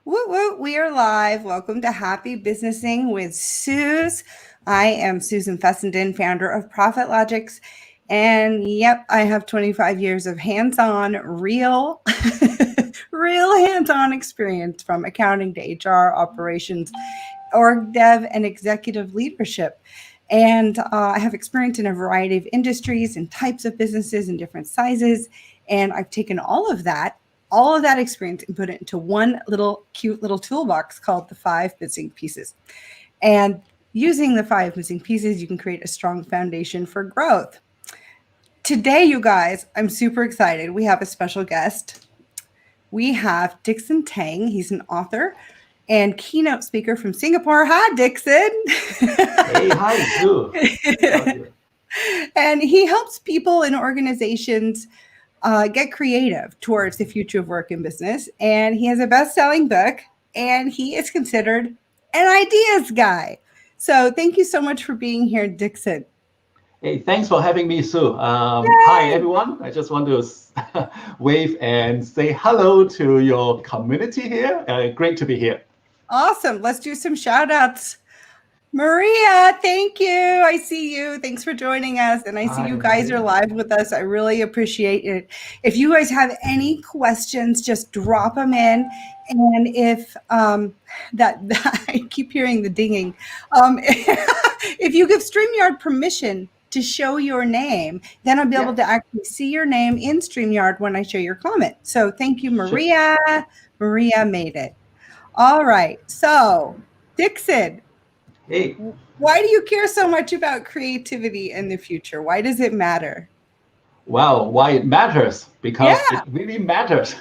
Woo woo, we are live. Welcome to Happy Businessing with Suze. I am Susan Fessenden, founder of ProfitLogics. And yep, I have 25 years of hands-on, real, real hands-on experience from accounting to HR, operations, org dev, and executive leadership. And I have experience in a variety of industries and types of businesses and different sizes. And I've taken all of that experience and put it into one little cute little toolbox called the 5 missing pieces. And using the 5 missing pieces, you can create a strong foundation for growth. Today, you guys, I'm super excited. We have a special guest. We have Dickson Tang. He's an author and keynote speaker from Singapore. Hi, Dickson. Hey, hi, Sue. And he helps people and organizations get creative towards the future of work and business. And he has a best-selling book, and he is considered an ideas guy. So thank you so much for being here, Dickson. Hey, thanks for having me, Sue. Hi, everyone. I just want to wave and say hello to your community here. Great to be here. Awesome. Let's do some shout outs. Maria, thank you. I see you. Thanks for joining us. And I see you guys are live with us. I really appreciate it. If you guys have any questions, just drop them in. And if I keep hearing the dinging, if you give StreamYard permission to show your name, then I'll be able to actually see your name in StreamYard when I show your comment. So thank you, Maria. Sure. Maria made it. All right. So, Dickson. Hey. Why do you care so much about creativity in the future? Why does it matter? Well, why it matters? Because it really matters.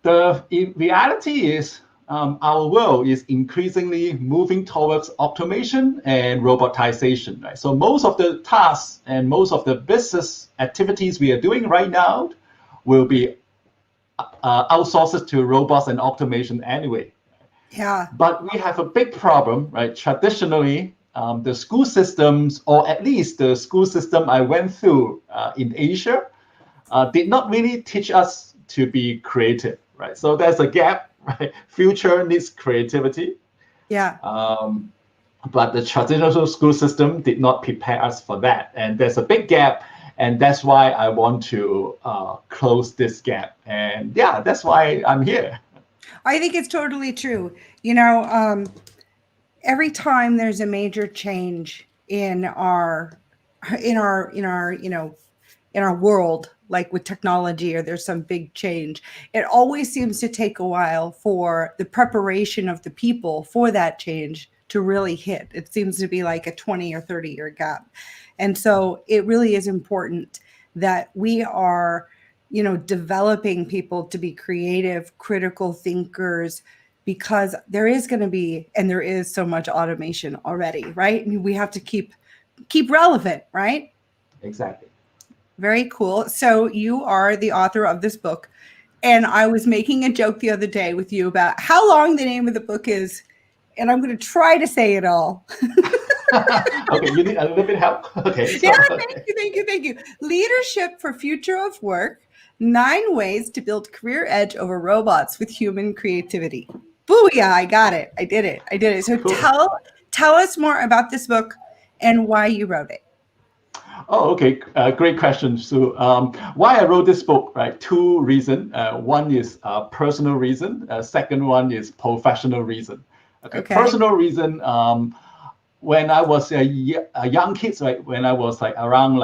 The reality is our world is increasingly moving towards automation and robotization. Right? So most of the tasks and most of the business activities we are doing right now will be outsourced to robots and automation anyway. Yeah. But we have a big problem, right? Traditionally, the school systems, or at least the school system I went through in Asia, did not really teach us to be creative, right? So there's a gap, right? Future needs creativity. Yeah. But the traditional school system did not prepare us for that. And there's a big gap. And that's why I want to close this gap. And yeah, that's why I'm here. I think it's totally true. You know, every time there's a major change in our world, like with technology, or there's some big change, it always seems to take a while for the preparation of the people for that change to really hit. It seems to be like a 20 or 30-year gap. And so it really is important that we are developing people to be creative, critical thinkers, because there is going to be, and there is so much automation already, right? And we have to keep relevant, right? Exactly. Very cool. So you are the author of this book. And I was making a joke the other day with you about how long the name of the book is. And I'm going to try to say it all. Okay, you need a little bit of help. Okay. Thank you. Leadership for Future of Work. 9 ways to build career edge over robots with human creativity. Booyah, I got it. I did it. So cool. Tell us more about this book and why you wrote it. Oh, okay. Great question, Sue. Why I wrote this book, right? 2 reasons. One is personal reason. Second one is professional reason. Okay. Personal reason. When I was a young kid, right, when I was like around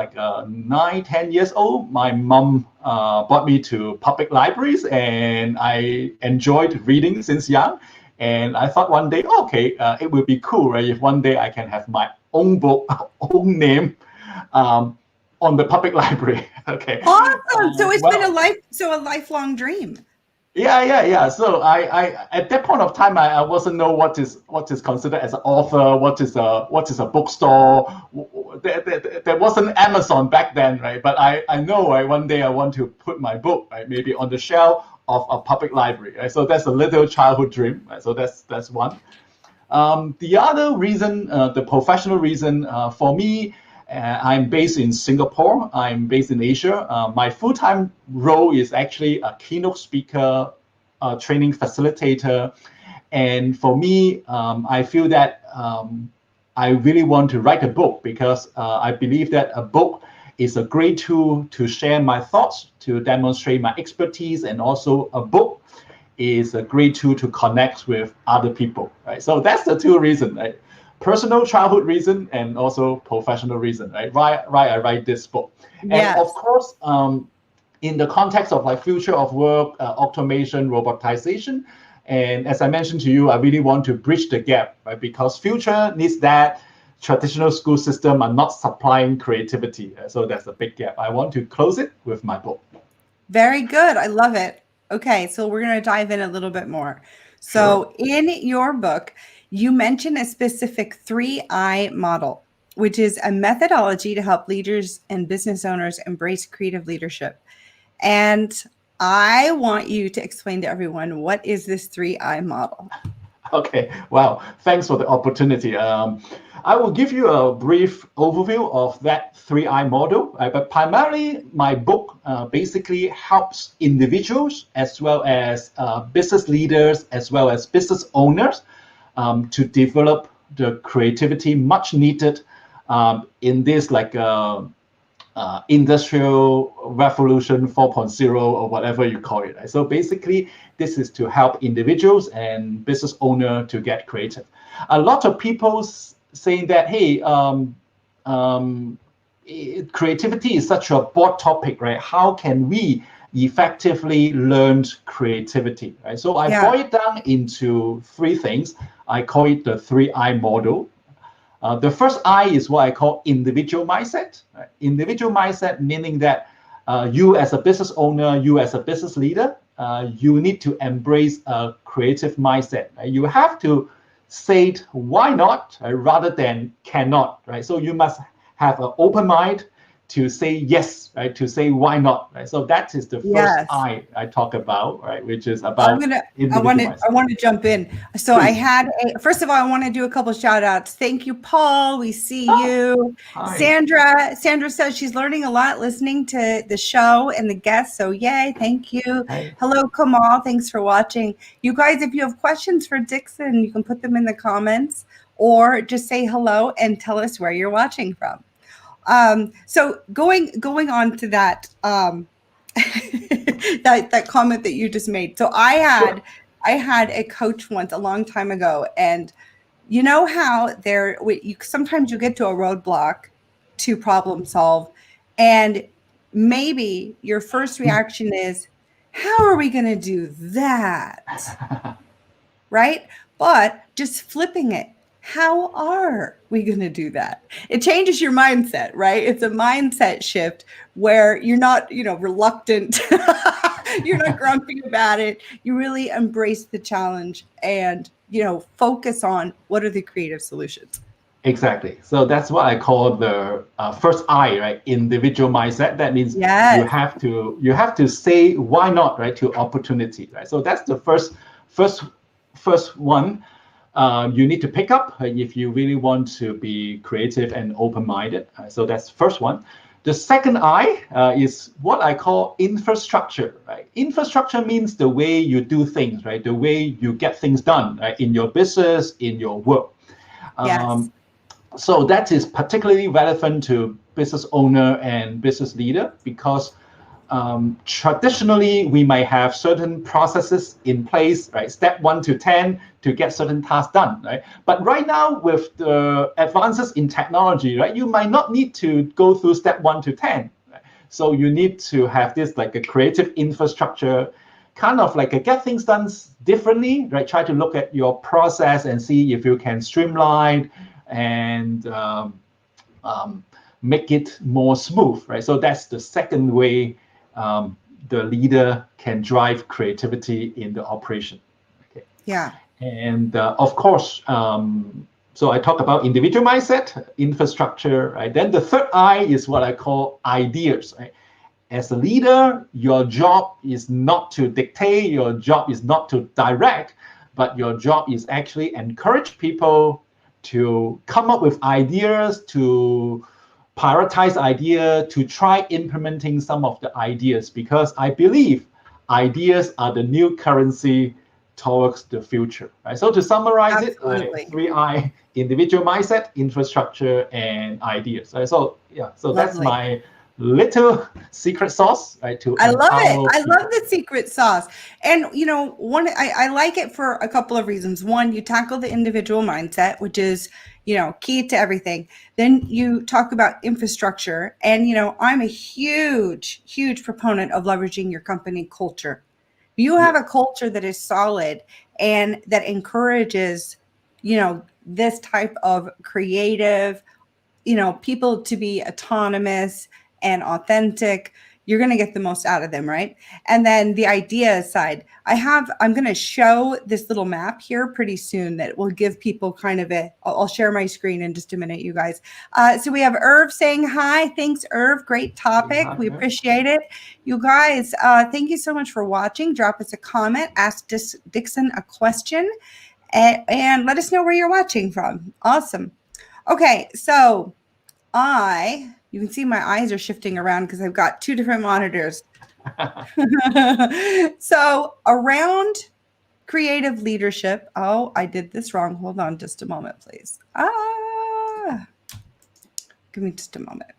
9, 10 years old, my mom brought me to public libraries, and I enjoyed reading since young. And I thought one day, it would be cool, right, if one day I can have my own book, own name on the public library. Okay. Awesome. So it's been a lifelong dream. Yeah. So I at that point of time I wasn't know what is considered as an author, what is a bookstore. There wasn't Amazon back then, right? But I know, right, one day I want to put my book, right, maybe on the shelf of a public library. Right? So that's a little childhood dream. Right? So that's one. The other reason, the professional reason, for me, I'm based in Singapore. I'm based in Asia. My full-time role is actually a keynote speaker, a training facilitator. And for me, I feel that I really want to write a book because I believe that a book is a great tool to share my thoughts, to demonstrate my expertise, and also a book is a great tool to connect with other people, right? So that's the two reasons, right? Personal childhood reason and also professional reason, right? Why I write this book. And of course, in the context of like future of work, automation, robotization, and as I mentioned to you, I really want to bridge the gap, right? Because future needs that. Traditional school system are not supplying creativity. So there's a big gap. I want to close it with my book. Very good. I love it. Okay, so we're going to dive in a little bit more. So in your book, you mention a specific 3I model, which is a methodology to help leaders and business owners embrace creative leadership. And I want you to explain to everyone, what is this 3I model? Okay, wow, thanks for the opportunity. I will give you a brief overview of that 3I model, but primarily my book basically helps individuals as well as business leaders as well as business owners to develop the creativity much needed in this like industrial revolution 4.0 or whatever you call it. Right? So basically, this is to help individuals and business owner to get creative. A lot of people saying that, hey, creativity is such a broad topic, right? How can we effectively learn creativity, right? So I boil it down into three things. I call it the 3I model. The first I is what I call individual mindset. Right? Individual mindset meaning that you as a business owner, you as a business leader, you need to embrace a creative mindset. Right? You have to say why not rather than cannot. Right? So you must have an open mind to say yes, right? To say why not, right? So that is the first I talk about, right? Which is about. I want to jump in. So Please. First of all, I want to do a couple shout outs. Thank you, Paul. We see you. Hi. Sandra says she's learning a lot listening to the show and the guests. So yay, thank you. Hi. Hello, Kamal. Thanks for watching. You guys, if you have questions for Dickson, you can put them in the comments or just say hello and tell us where you're watching from. So going on to that, that comment that you just made. So I had a coach once a long time ago, and you know how sometimes you get to a roadblock to problem solve, and maybe your first reaction is, how are we going to do that? Right? But just flipping it. How are we going to do that? It changes your mindset, right? It's a mindset shift where you're not, reluctant. You're not grumpy about it. You really embrace the challenge and, focus on what are the creative solutions. Exactly. So that's what I call the first I, right? Individual mindset. That means you have to say why not, right? To opportunity, right? So that's the first one. You need to pick up if you really want to be creative and open-minded. So that's the first one. The second I is what I call infrastructure. Right? Infrastructure means the way you do things, right? The way you get things done, right? In your business, in your work. So that is particularly relevant to business owner and business leader because traditionally, we might have certain processes in place, right? Step 1 to 10 to get certain tasks done, right? But right now, with the advances in technology, right, you might not need to go through step 1 to 10. Right? So you need to have this like a creative infrastructure, kind of like get things done differently, right? Try to look at your process and see if you can streamline and make it more smooth, right? So that's the second way the leader can drive creativity in the operation. Okay. Yeah. And of course, so I talk about individual mindset, infrastructure, right? Then the third I is what I call ideas, right? As a leader, your job is not to dictate, your job is not to direct, but your job is actually encourage people to come up with ideas, to prioritize idea, to try implementing some of the ideas, because I believe ideas are the new currency towards the future, right? So to summarize Absolutely. it, 3I: individual mindset, infrastructure, and ideas. Right? So yeah, so that's Lovely. my little secret sauce, right? To I love it. empower I people. love the secret sauce. And I like it for a couple of reasons. One, you tackle the individual mindset, which is, key to everything. Then you talk about infrastructure. And, I'm a huge, huge proponent of leveraging your company culture. You have a culture that is solid and that encourages, this type of creative, people to be autonomous and authentic. You're going to get the most out of them, right? And then the idea side, I'm going to show this little map here pretty soon that will give people kind of I'll share my screen in just a minute, you guys. So we have Irv saying hi. Thanks, Irv. Great topic. We appreciate it. You guys, thank you so much for watching. Drop us a comment, ask Dickson a question, and let us know where you're watching from. Awesome. Okay, so you can see my eyes are shifting around because I've got two different monitors. So around creative leadership, I did this wrong. Hold on just a moment, please. Give me just a moment.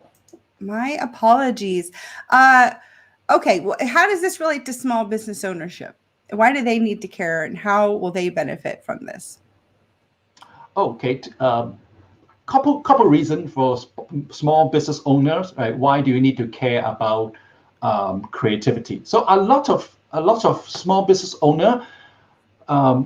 My apologies. Okay, well, how does this relate to small business ownership? Why do they need to care, and how will they benefit from this? Okay. Couple reasons for small business owners, right? Why do you need to care about creativity? So a lot of small business owner that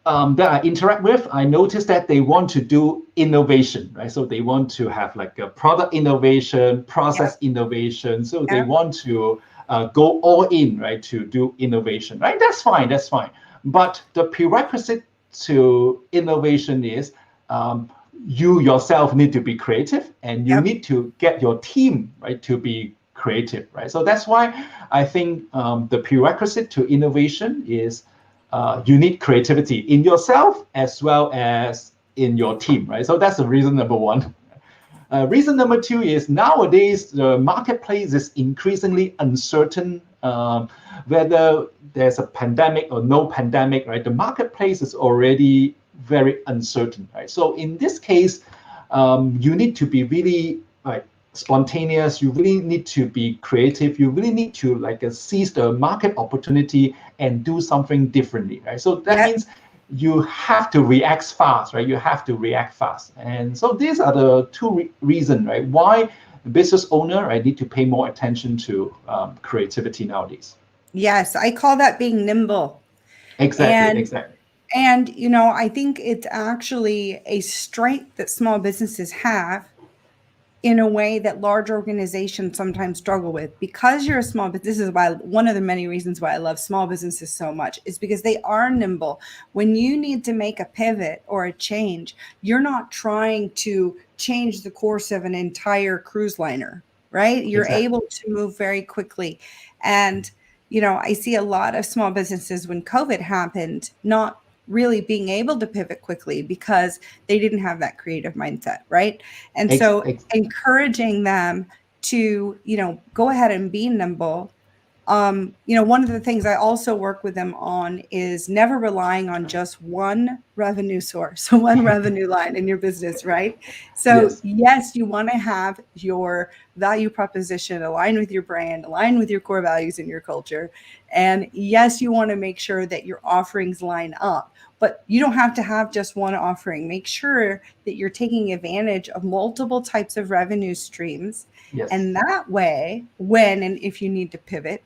I interact with, I notice that they want to do innovation, right? So they want to have like a product innovation, process innovation. So they want to go all in, right, to do innovation, right? That's fine. But the prerequisite to innovation is you yourself need to be creative, and you need to get your team, right, to be creative, right? So that's why I think the prerequisite to innovation is you need creativity in yourself as well as in your team, right? So that's the reason number one. Reason number two is nowadays the marketplace is increasingly uncertain, whether there's a pandemic or no pandemic, right? The marketplace is already very uncertain, right? So in this case, you need to be really spontaneous. You really need to be creative. You really need to seize the market opportunity and do something differently, right? So that means you have to react fast, right? You have to react fast. And so these are the two reasons, right? Why the business owner, right, need to pay more attention to creativity nowadays. Yes, I call that being nimble. Exactly. And, I think it's actually a strength that small businesses have in a way that large organizations sometimes struggle with. Because you're a small business, this is why one of the many reasons why I love small businesses so much is because they are nimble. When you need to make a pivot or a change, you're not trying to change the course of an entire cruise liner, right? You're able to move very quickly. And, I see a lot of small businesses when COVID happened, not really being able to pivot quickly because they didn't have that creative mindset, right? And so encouraging them to, go ahead and be nimble. One of the things I also work with them on is never relying on just one revenue source, one revenue line in your business, right? So yes, you want to have your value proposition align with your brand, align with your core values and your culture. And yes, you want to make sure that your offerings line up. But you don't have to have just one offering. Make sure that you're taking advantage of multiple types of revenue streams. And that way, when and if you need to pivot,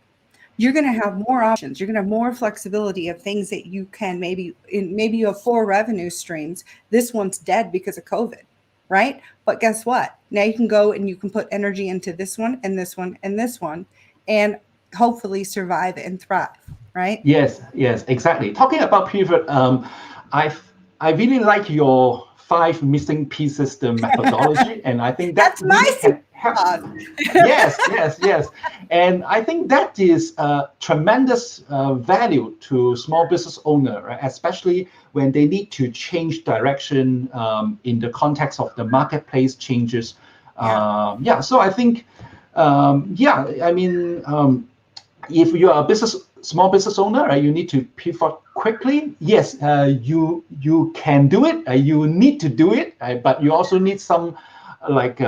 you're going to have more options. You're going to have more flexibility of things that you can maybe you have 4 revenue streams. This one's dead because of COVID, right? But guess what? Now you can go and you can put energy into this one and this one and this one and hopefully survive and thrive, right? Yes, exactly. Talking about pivot, I really like your 5 missing pieces the methodology, and I think that really can help. Yes. And I think that is tremendous value to small business owner, right? Especially when they need to change direction in the context of the marketplace changes. Yeah. So I think, I mean, if you are a small business owner, right, you need to pivot quickly. Yes, you can do it. You need to do it, but you also need some like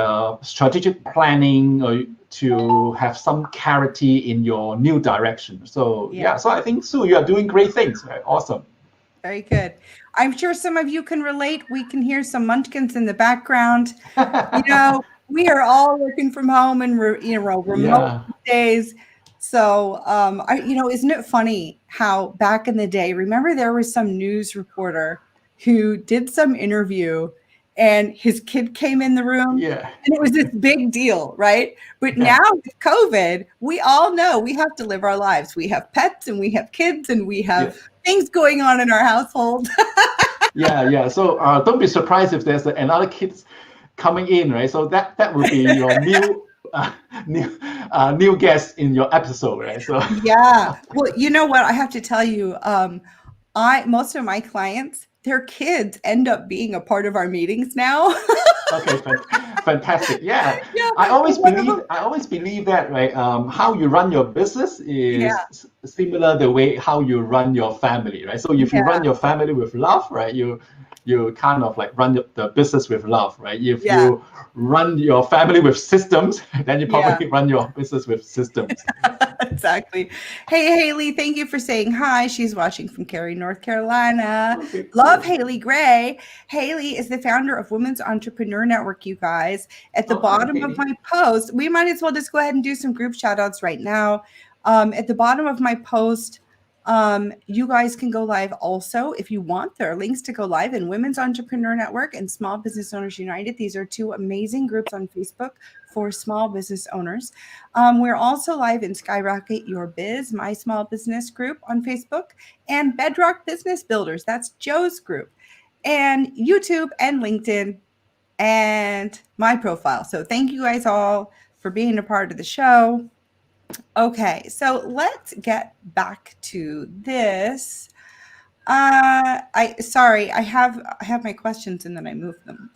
strategic planning or to have some clarity in your new direction. So so I think, Sue, you are doing great things. Right? Awesome. Very good. I'm sure some of you can relate. We can hear some munchkins in the background. We are all working from home and remote days. So, isn't it funny how back in the day, remember there was some news reporter who did some interview and his kid came in the room and it was this big deal, right? But now with COVID, we all know we have to live our lives. We have pets and we have kids and we have things going on in our household. So don't be surprised if there's another kid coming in, right? So that will be your new guest in your episode, right? So well, you know what? I have to tell you, most of my clients, their kids end up being a part of our meetings now. Okay, fantastic. I always believe that, right? How you run your business is similar the way how you run your family, right? So if you run your family with love, right, you kind of like run the business with love, right? If you run your family with systems, then you probably run your business with systems. Exactly. Hey, Haley, thank you for saying hi. She's watching from Cary, North Carolina. Okay, Love Haley Gray. Haley is the founder of Women's Entrepreneur Network, you guys. At the bottom of my post, we might as well just go ahead and do some group shout outs right now. At the bottom of my post, you guys can go live also if you want. There are links to go live in Women's Entrepreneur Network and Small Business Owners United. These are two amazing groups on Facebook for small business owners. We're also live in Skyrocket Your Biz, my small business group on Facebook, and Bedrock Business Builders. That's Joe's group, and YouTube and LinkedIn and my profile. So thank you guys all for being a part of the show. Okay, so let's get back to this. I have my questions and then I moved them.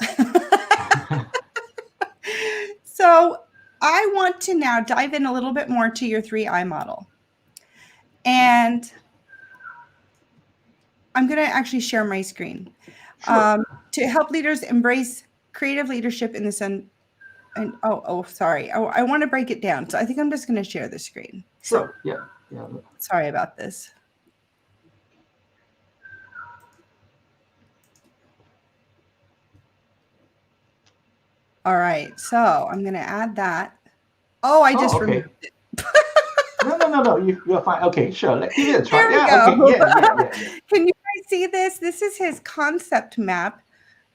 So I want to now dive in a little bit more to your 3I model. And I'm going to actually share my screen to help leaders embrace creative leadership in this. Sorry. I want to break it down. So I think I'm just going to share the screen. Sure. Yeah. Sorry about this. All right. So I'm going to add that. Oh, I just removed it. No. You're fine. Okay, sure. Let's give it a try. There we go. Yeah. Can you guys see this? This is his concept map.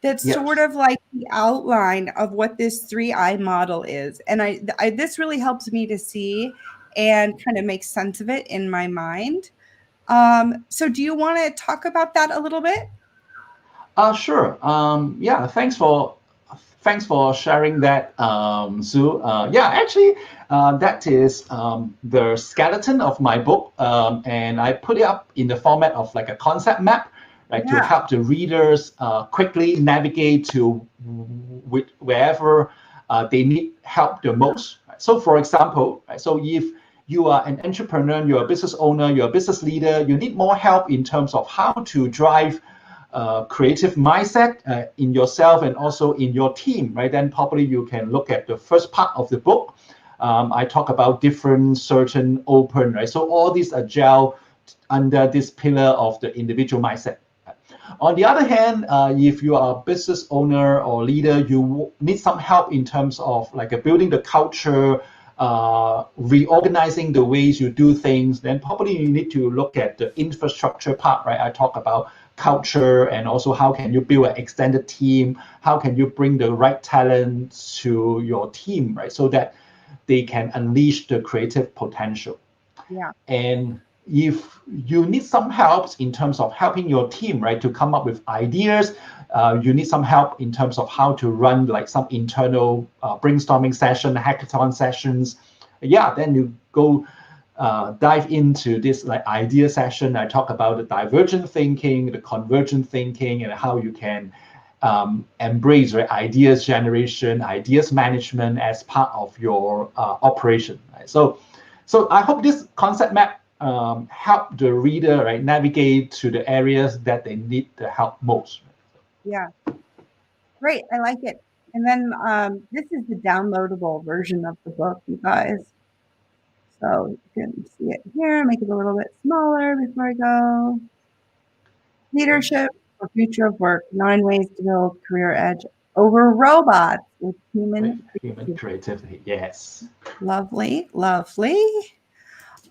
That's sort of like the outline of what this 3I model is. And this really helps me to see and kind of make sense of it in my mind. So do you want to talk about that a little bit? Sure. Thanks for sharing that, Sue. Actually, that is the skeleton of my book, and I put it up in the format of like a concept map, right, to help the readers quickly navigate to wherever they need help the most. So, for example, so if you are an entrepreneur, you're a business owner, you're a business leader, you need more help in terms of how to drive creative mindset in yourself and also in your team, right? Then probably you can look at the first part of the book. I talk about different, certain, open, right? So all these are gel under this pillar of the individual mindset. On the other hand, if you are a business owner or leader, you need some help in terms of like building the culture, reorganizing the ways you do things, then probably you need to look at the infrastructure part, right? I talk about culture and also how can you build an extended team, how can you bring the right talent to your team, right? So that they can unleash the creative potential. Yeah. And if you need some help in terms of helping your team, right, to come up with ideas, you need some help in terms of how to run like some internal brainstorming session, hackathon sessions. Then you go dive into this like idea session. I talk about the divergent thinking, the convergent thinking, and how you can embrace, right, ideas generation, ideas management as part of your operation. Right? So I hope this concept map help the reader, right, navigate to the areas that they need the help most. Yeah, great. I like it. And then this is the downloadable version of the book, you guys. So you can see it here. Make it a little bit smaller before I go. Leadership for Future of Work, 9 Ways to Build Career Edge Over Robots with Human Creativity. Yes. Lovely, lovely.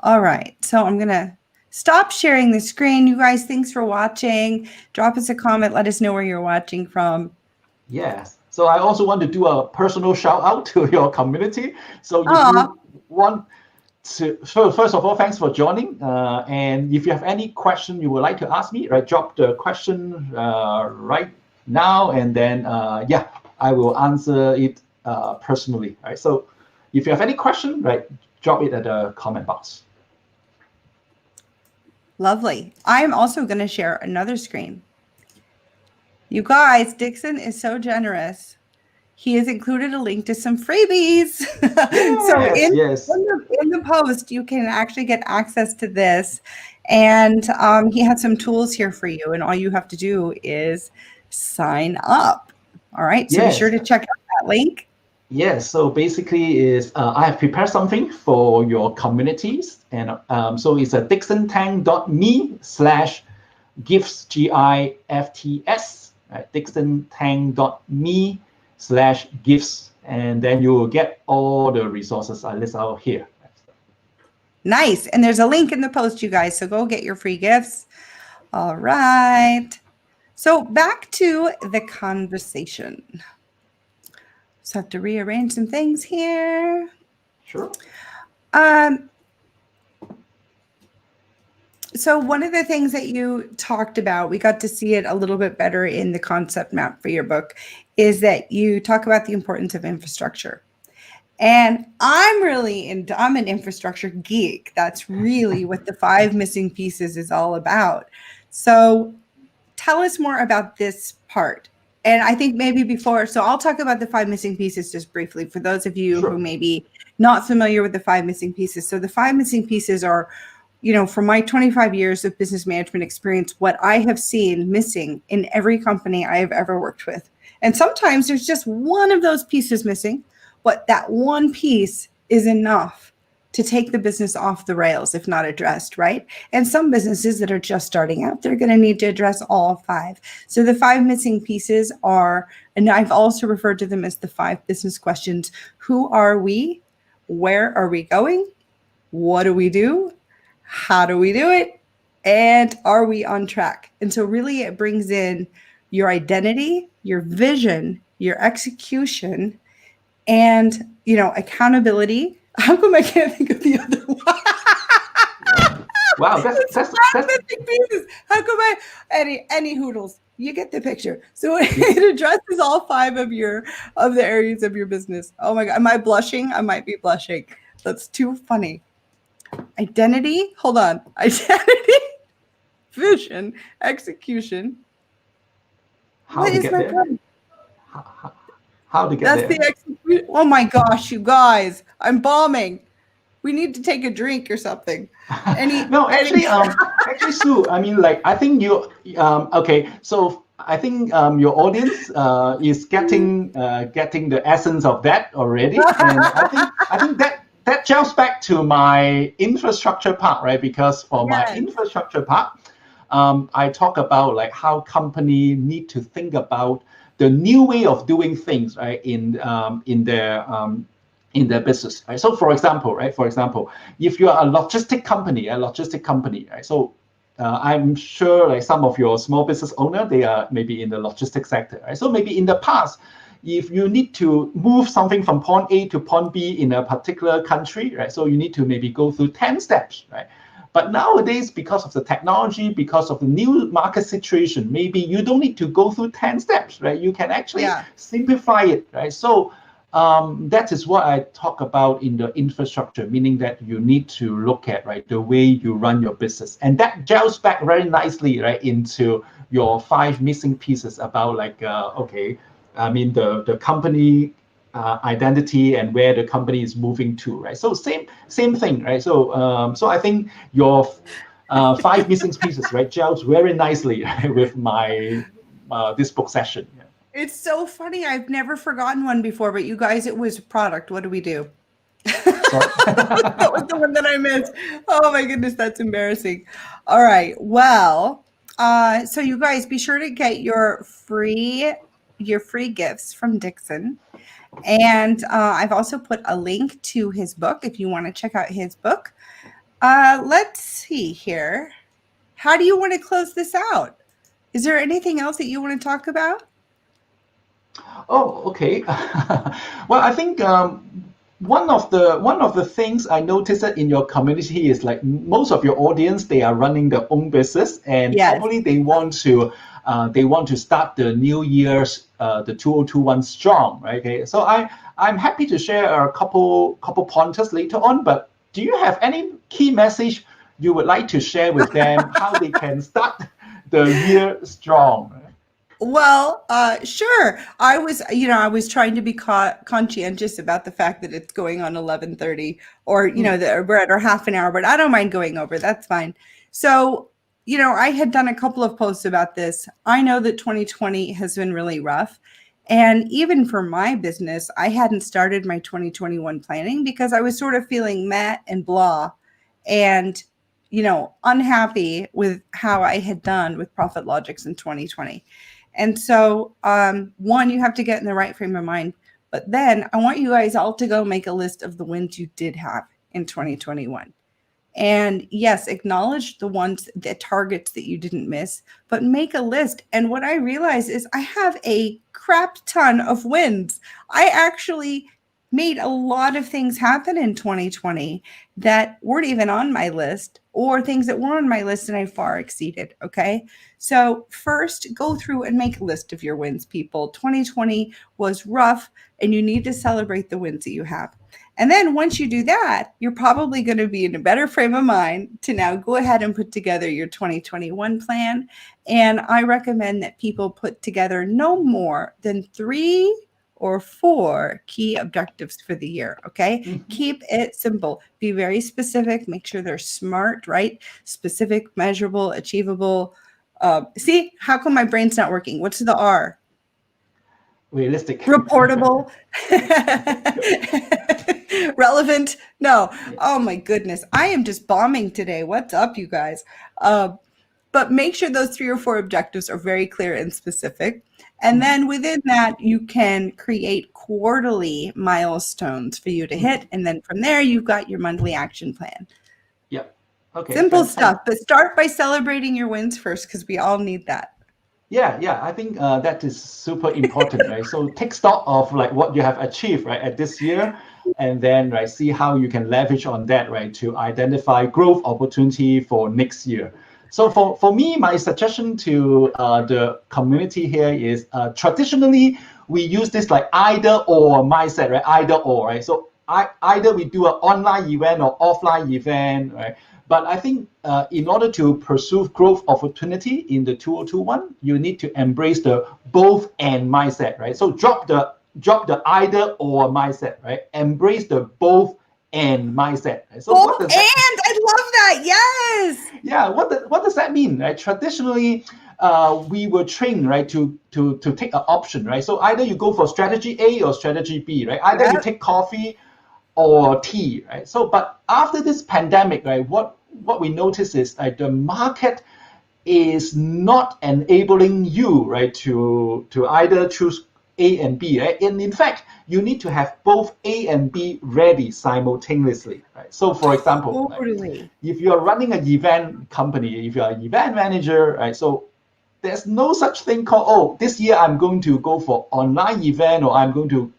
All right, so I'm going to stop sharing the screen. You guys, thanks for watching. Drop us a comment. Let us know where you're watching from. Yes. So I also want to do a personal shout out to your community. So if you want to, so first of all, thanks for joining. And if you have any question you would like to ask me, right, drop the question right now, and then yeah, I will answer it personally. Right. So if you have any question, right, drop it at the comment box. Lovely. I'm also going to share another screen. You guys, Dickson is so generous. He has included a link to some freebies. Yes, so in the post, you can actually get access to this. And he has some tools here for you. And all you have to do is sign up. All right. So be sure to check out that link. Yes. So basically is I have prepared something for your communities. And so it's a dicksontang.me/gifts, GIFTS, right? dicksontang.me/gifts, and then you will get all the resources I list out here. Nice. And there's a link in the post, you guys. So go get your free gifts. All right. So back to the conversation. Just have to rearrange some things here. Sure. So one of the things that you talked about, we got to see it a little bit better in the concept map for your book, is that you talk about the importance of infrastructure. And I'm an infrastructure geek. That's really what the 5 missing pieces is all about. So tell us more about this part. And I think maybe before, so I'll talk about the 5 missing pieces just briefly for those of you who may be not familiar with the 5 missing pieces. So the 5 missing pieces are, you know, from my 25 years of business management experience, what I have seen missing in every company I have ever worked with. And sometimes there's just one of those pieces missing, but that one piece is enough to take the business off the rails if not addressed, right? And some businesses that are just starting out, they're going to need to address all 5. So the 5 missing pieces are, and I've also referred to them as the 5 business questions. Who are we? Where are we going? What do we do? How do we do it? And are we on track? And so really it brings in your identity, your vision, your execution, and, you know, accountability. How come I can't think of the other one? Wow, that's missing pieces. How come any hoodles? You get the picture. So it addresses all 5 of the areas of your business. Oh my God, am I blushing? I might be blushing. That's too funny. Identity, hold on. Identity, vision, execution. What is my problem? How to get there? That's the execution. Oh my gosh, you guys, I'm bombing. We need to take a drink or something. Actually, Sue, I mean, like, I think you, okay, so I think your audience is getting the essence of that already. And I think that jumps back to my infrastructure part, right? Because for my infrastructure part, I talk about like how company need to think about the new way of doing things, right? In their business, right? So for example, if you are a logistic company, right? So I'm sure like some of your small business owner, they are maybe in the logistics sector, right? So maybe in the past, if you need to move something from point A to point B in a particular country, right? So you need to maybe go through 10 steps, right? But nowadays, because of the technology, because of the new market situation, maybe you don't need to go through 10 steps, right? You can actually simplify it, right? So that is what I talk about in the infrastructure, meaning that you need to look at, right, the way you run your business. And that gels back very nicely, right, into your 5 missing pieces about like, okay, I mean, the company identity and where the company is moving to, right? So same thing, right? So so I think your 5 missing pieces, right, gels very nicely with my this book session. Yeah. It's so funny. I've never forgotten one before, but you guys, it was product. What do we do? Sorry. That was the one that I missed. Oh my goodness, that's embarrassing. All right. Well, so you guys be sure to get your free gifts from Dickson. And I've also put a link to his book if you want to check out his book. Let's see here. How do you want to close this out? Is there anything else that you want to talk about? Oh, okay. Well, I think one of the things I noticed that in your community is like most of your audience, they are running their own business, and Yes. probably they want to start the new year's the 2021 strong, right? Okay, so I'm happy to share a couple pointers later on. But do you have any key message you would like to share with them how they can start the year strong? Well, sure. I was trying to be conscientious about the fact that it's going on 11:30, or that we're at our half an hour, but I don't mind going over. That's fine. So, I had done a couple of posts about this. I know that 2020 has been really rough, and even for my business, I hadn't started my 2021 planning because I was sort of feeling meh and blah, and unhappy with how I had done with ProfitLogics in 2020. And so, one, you have to get in the right frame of mind. But then I want you guys all to go make a list of the wins you did have in 2021. And yes, acknowledge the targets that you didn't miss, but make a list. And what I realized is I have a crap ton of wins. I actually made a lot of things happen in 2020 that weren't even on my list, or things that were on my list and I far exceeded. Okay. So first, go through and make a list of your wins, people. 2020 was rough, and you need to celebrate the wins that you have. And then once you do that, you're probably going to be in a better frame of mind to now go ahead and put together your 2021 plan. And I recommend that people put together no more than 3 or 4 key objectives for the year. Okay. Mm-hmm. Keep it simple. Be very specific. Make sure they're smart, right? Specific, measurable, achievable. See, how come my brain's not working? What's the R? Realistic. Reportable. Relevant. No. Oh my goodness. I am just bombing today. What's up, you guys? But make sure those 3 or 4 objectives are very clear and specific. And then within that, you can create quarterly milestones for you to hit. And then from there, you've got your monthly action plan. Yeah. Okay. Simple stuff. But start by celebrating your wins first, because we all need that. Yeah. I think that is super important, right? So take stock of like what you have achieved, right, at this year, and then see how you can leverage on that, right, to identify growth opportunity for next year. So for me, my suggestion to the community here is traditionally we use this like either or mindset, right? Either or, right? So either we do an online event or offline event, right? But I think in order to pursue growth opportunity in the 2021, you need to embrace the both and mindset, right? So drop the either or mindset, right? Embrace the both and mindset. Right? So both and I love that. Yes. Yeah. What does that mean? Right? Traditionally, we were trained, right, to take an option, right? So either you go for strategy A or strategy B, right? Either you take coffee or tea, right? So, but after this pandemic, right, what we notice is like the market is not enabling you, right, to either choose A and B, right? And in fact, you need to have both A and B ready simultaneously, right? So, for example, totally. If you're running an event company, if you're an event manager, right? So there's no such thing called, this year I'm going to go for online event, or I'm going to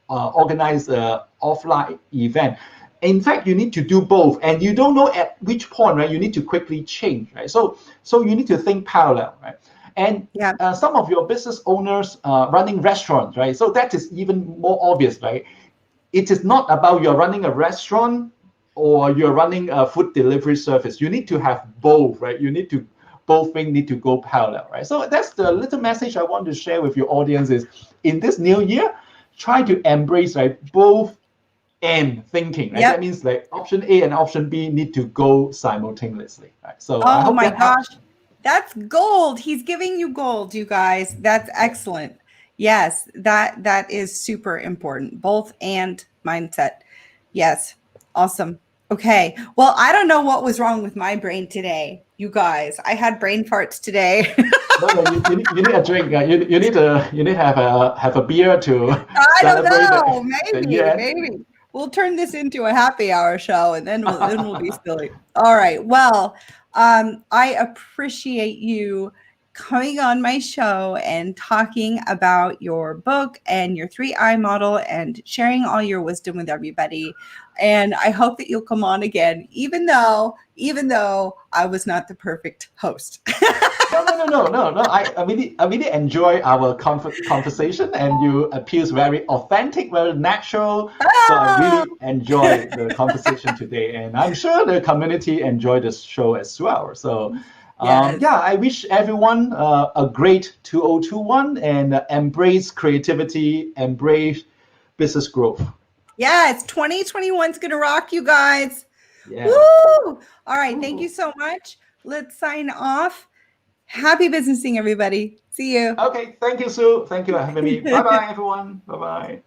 organize an offline event. In fact, you need to do both, and you don't know at which point, right? You need to quickly change, right? So you need to think parallel, right? And some of your business owners running restaurants, right? So that is even more obvious, right? It is not about you're running a restaurant or you're running a food delivery service. You need to have both, right? You need to both things need to go parallel, right? So that's the little message I want to share with your audience is in this new year, try to embrace, right, both and thinking, right? Yep. That means like option A and option B need to go simultaneously, right? So I Oh hope my that helps. gosh. That's gold. He's giving you gold, you guys. That's excellent. Yes, that is super important. Both and mindset. Yes. Awesome. Okay. Well, I don't know what was wrong with my brain today, you guys. I had brain farts today. No, you need a drink. You need to have a beer to I don't celebrate know. the Maybe, year end. maybe. We'll turn this into a happy hour show and then we'll be silly. All right. Well, I appreciate you coming on my show and talking about your book and your 3I model and sharing all your wisdom with everybody. And I hope that you'll come on again, even though I was not the perfect host. No. I really enjoy our conversation, and you appears very authentic, very natural. So I really enjoy the conversation today, and I'm sure the community enjoyed this show as well. So. Yes. Yeah, I wish everyone a great 2021 and embrace creativity, embrace business growth. Yes, 2021 is going to rock, you guys. Yeah. Woo! All right. Thank you so much. Let's sign off. Happy businessing, everybody. See you. Okay. Thank you, Sue. Thank you for having me. Bye-bye, everyone. Bye-bye.